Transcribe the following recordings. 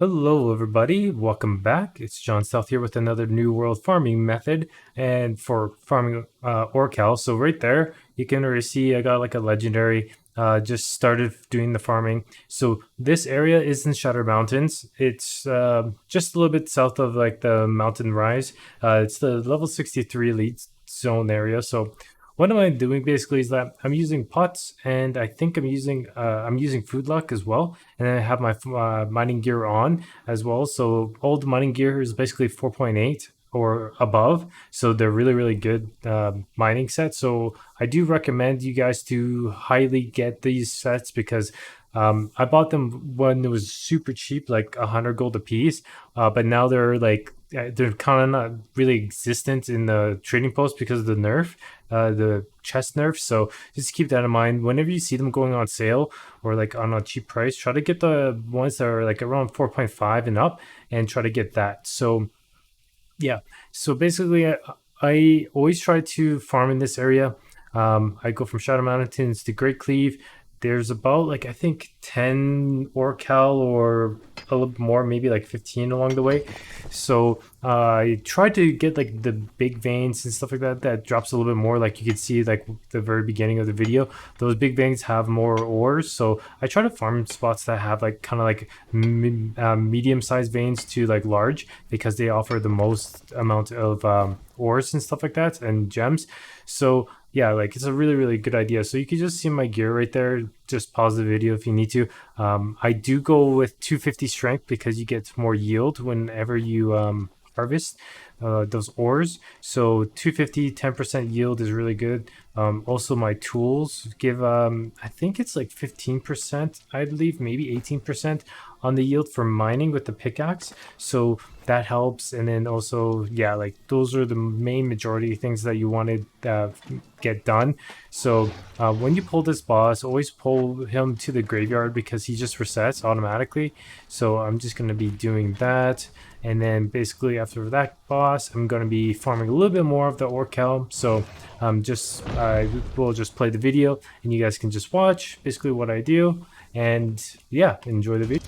Hello everybody, welcome back. It's Jonstealth here with another new world farming method and for farming Orcal. So right there, you can already see I got like a legendary, just started doing the farming. So this area is in Shatter Mountains. It's just a little bit south of like the mountain rise. It's the level 63 elite zone area. So what am I doing basically is that I'm using pots and I think I'm using food luck as well, and then I have my mining gear on as well. So all the mining gear is basically 4.8 or above, so they're really good mining sets. So I do recommend you guys to highly get these sets because I bought them when it was super cheap, like 100 gold a piece, but now they're kind of not really existent in the trading post because of the nerf, the chest nerf. So just keep that in mind whenever you see them going on sale or like on a cheap price. Try to get the ones that are like around 4.5 and up, and try to get that. So yeah, so basically, I always try to farm in this area. I go from Shadow Mountains to Great Cleave. There's about like I think 10 Orcal or a little bit more, maybe like 15 along the way. So I try to get like the big veins and stuff like that. That drops a little bit more. Like you can see, like the very beginning of the video, those big veins have more ores. So I try to farm spots that have like kind of like medium-sized veins to like large, because they offer the most amount of ores and stuff like that and gems. So yeah, like it's a really good idea. So you can just see my gear right there. Just pause the video if you need to. I do go with 250 strength because you get more yield whenever you harvest those ores. So 250, 10% yield is really good. Also my tools give I think it's like 15%, I believe, maybe 18% on the yield for mining with the pickaxe. So that helps. And then also, yeah, like those are the main majority things that you want to get done. So when you pull this boss, always pull him to the graveyard because he just resets automatically. So I'm just going to be doing that. And then basically after that boss, I'm going to be farming a little bit more of the Orcal. So we'll just play the video and you guys can just watch basically what I do. And yeah, enjoy the video.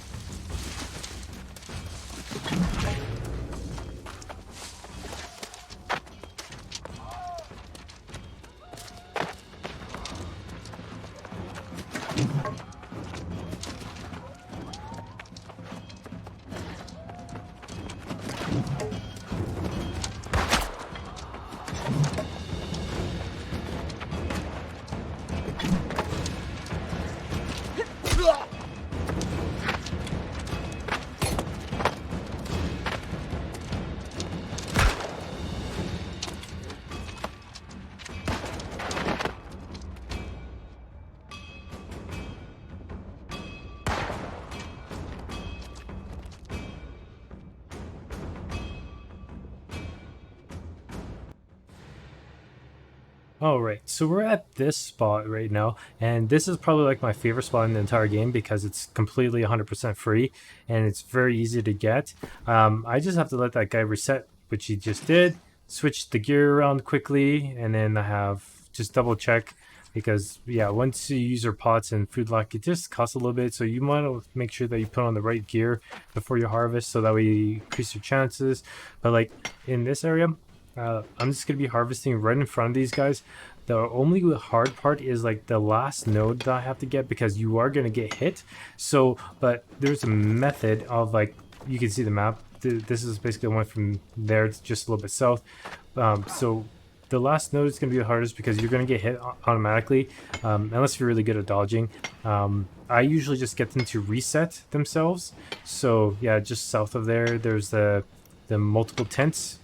All right, so we're at this spot right now, and this is probably like my favorite spot in the entire game because it's completely 100% free and it's very easy to get. I just have to let that guy reset, which he just did, switch the gear around quickly, and then I have just double check because, yeah, once you use your pots and food luck, it just costs a little bit. So you want to make sure that you put on the right gear before you harvest so that way you increase your chances. But like in this area, I'm just going to be harvesting right in front of these guys. The only hard part is like the last node that I have to get because you are going to get hit. So, but there's a method of like, you can see the map. This is basically one from there. It's just a little bit south. So the last node is going to be the hardest because you're going to get hit automatically unless you're really good at dodging. I usually just get them to reset themselves. So yeah, just south of there, there's the multiple tents.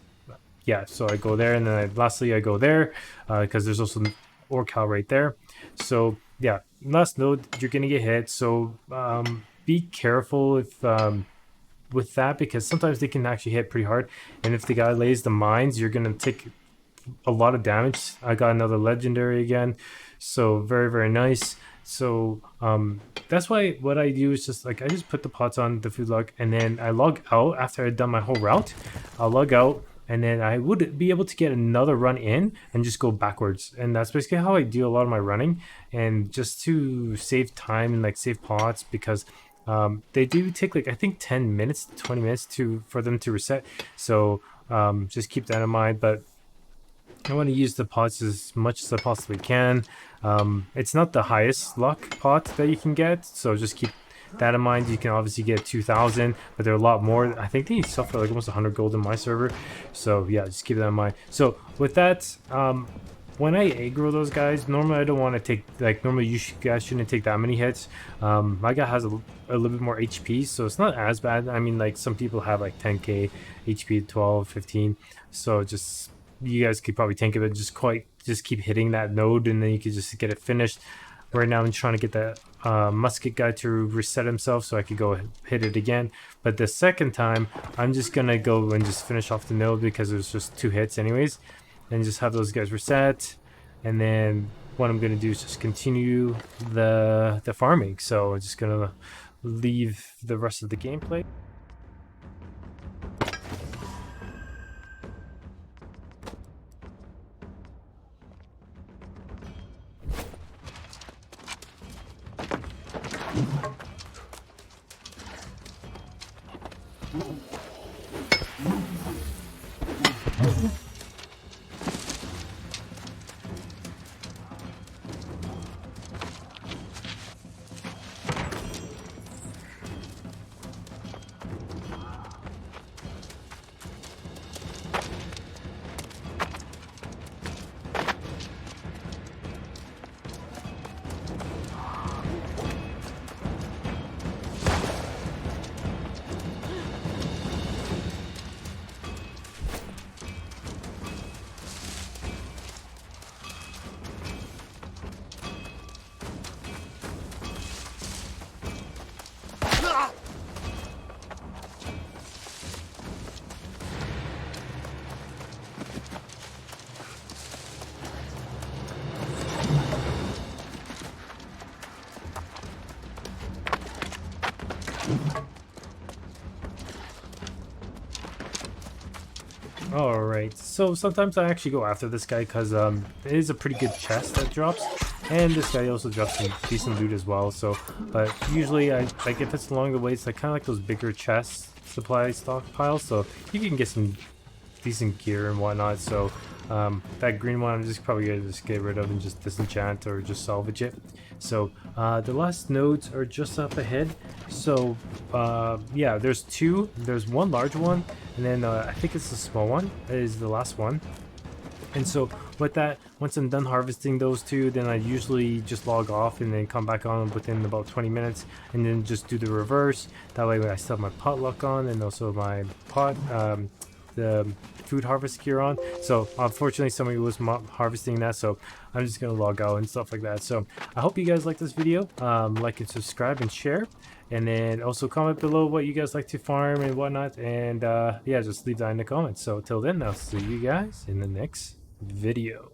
Yeah, so I go there, and then lastly I go there because there's also Orcal right there. So yeah, last node, you're gonna get hit. So be careful if with that, because sometimes they can actually hit pretty hard, and if the guy lays the mines, you're gonna take a lot of damage. I got another legendary again, so very nice. So that's why what I do is just like I just put the pots on the food log, and then I log out after I've done my whole route. I'll log out, and then I would be able to get another run in and just go backwards. And that's basically how I do a lot of my running, and just to save time and like save pots, because They do take like I think 10 minutes, 20 minutes for them to reset. So just keep that in mind. But I want to use the pots as much as I possibly can. It's not the highest luck pot that you can get, so just keep that in mind. You can obviously get 2,000, but there are a lot more. I think they sell for like almost 100 gold in my server. So yeah, just keep that in mind. So with that, when I aggro those guys, normally I don't want to take, like, normally guys shouldn't take that many hits. My guy has a little bit more HP, so it's not as bad. I mean, like, some people have like 10k HP, 12, 15. So just, you guys could probably tank it, just keep hitting that node, and then you could just get it finished. Right now I'm trying to get that musket guy to reset himself so I could go hit it again. But the second time, I'm just gonna go and just finish off the node because it was just 2 hits anyways. And just have those guys reset. And then what I'm gonna do is just continue the farming. So I'm just gonna leave the rest of the gameplay. Alright, so sometimes I actually go after this guy because it is a pretty good chest that drops, and this guy also drops some decent loot as well. So, but usually I like, if it's along the way, it's like kind of like those bigger chest supply stockpiles, so you can get some decent gear and whatnot. So that green one I'm just probably gonna just get rid of and just disenchant or just salvage it. So the last nodes are just up ahead. So yeah, there's 2. There's one large one, and then I think it's the small one is the last one. And so with that, once I'm done harvesting those 2, then I usually just log off and then come back on within about 20 minutes, and then just do the reverse. That way I still have my potluck on, and also my the food harvest gear on. So unfortunately somebody was harvesting that, so I'm just gonna log out and stuff like that. So I hope you guys like this video. Like and subscribe and share, and then also comment below what you guys like to farm and whatnot, and yeah, just leave that in the comments. So till then, I'll see you guys in the next video.